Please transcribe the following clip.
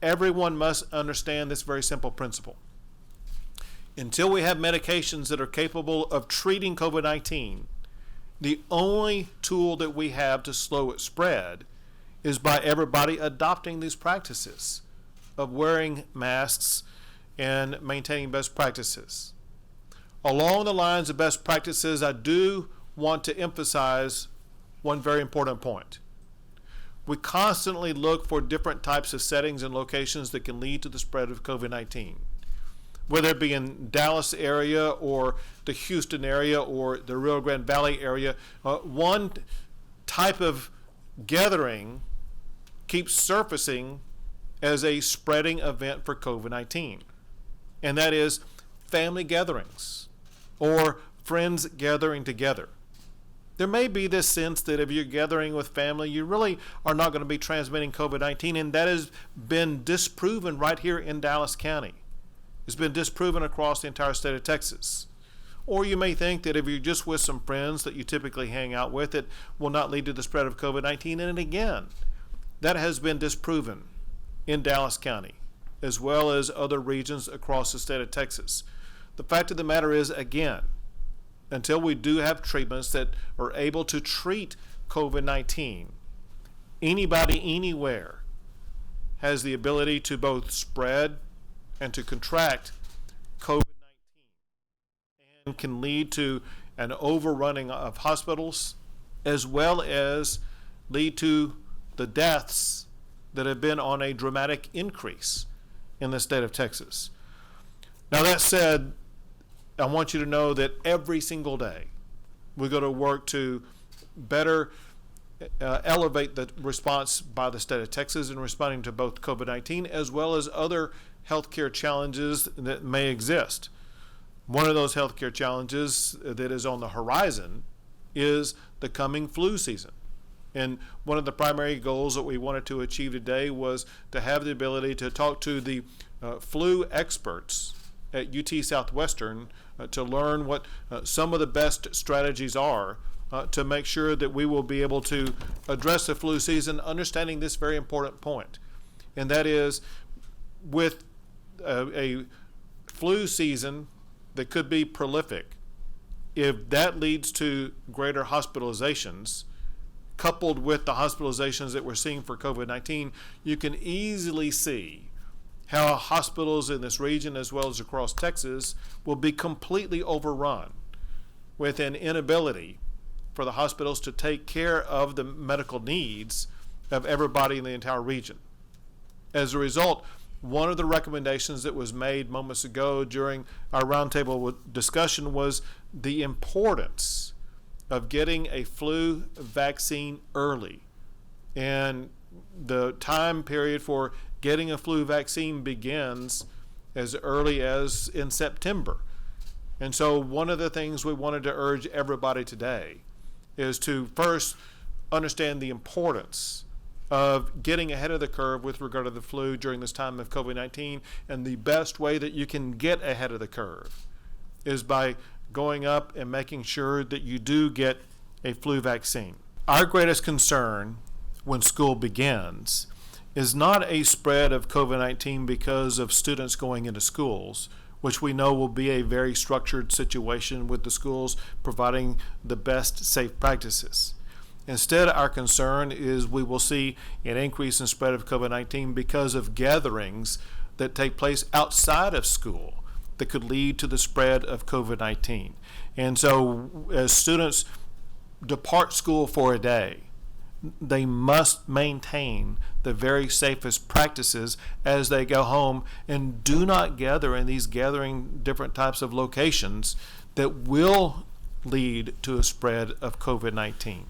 everyone must understand this very simple principle. Until we have medications that are capable of treating COVID-19, the only tool that we have to slow its spread is by everybody adopting these practices of wearing masks and maintaining best practices. Along the lines of best practices, I do want to emphasize one very important point. We constantly look for different types of settings and locations that can lead to the spread of COVID-19. Whether it be in Dallas area or the Houston area or the Rio Grande Valley area, one type of gathering keeps surfacing as a spreading event for COVID-19, and that is family gatherings or friends gathering together. There may be this sense that if you're gathering with family, you really are not going to be transmitting COVID-19, and that has been disproven right here in Dallas County. It's been disproven across the entire state of Texas. Or you may think that if you're just with some friends that you typically hang out with, it will not lead to the spread of COVID-19. And again, that has been disproven in Dallas County, as well as other regions across the state of Texas. The fact of the matter is, again, until we do have treatments that are able to treat COVID-19, anybody, anywhere, has the ability to both spread and to contract COVID-19 and can lead to an overrunning of hospitals, as well as lead to the deaths that have been on a dramatic increase in the state of Texas. Now, that said, I want you to know that every single day we go to work to better elevate the response by the state of Texas in responding to both COVID-19 as well as other healthcare challenges that may exist. One of those healthcare challenges that is on the horizon is the coming flu season. And one of the primary goals that we wanted to achieve today was to have the ability to talk to the flu experts at UT Southwestern to learn what some of the best strategies are to make sure that we will be able to address the flu season, understanding this very important point. And that is, with a flu season that could be prolific, if that leads to greater hospitalizations, coupled with the hospitalizations that we're seeing for COVID-19, you can easily see how hospitals in this region as well as across Texas will be completely overrun with an inability for the hospitals to take care of the medical needs of everybody in the entire region. As a result, one of the recommendations that was made moments ago during our roundtable discussion was the importance of getting a flu vaccine early. And the time period for getting a flu vaccine begins as early as in September. And so one of the things we wanted to urge everybody today is to first understand the importance of getting ahead of the curve with regard to the flu during this time of COVID-19. And the best way that you can get ahead of the curve is by going up and making sure that you do get a flu vaccine. Our greatest concern when school begins is not a spread of COVID-19 because of students going into schools, which we know will be a very structured situation with the schools providing the best safe practices. Instead, our concern is we will see an increase in spread of COVID-19 because of gatherings that take place outside of school that could lead to the spread of COVID-19. And so as students depart school for a day, they must maintain the very safest practices as they go home, and do not gather in these gathering different types of locations that will lead to a spread of COVID-19.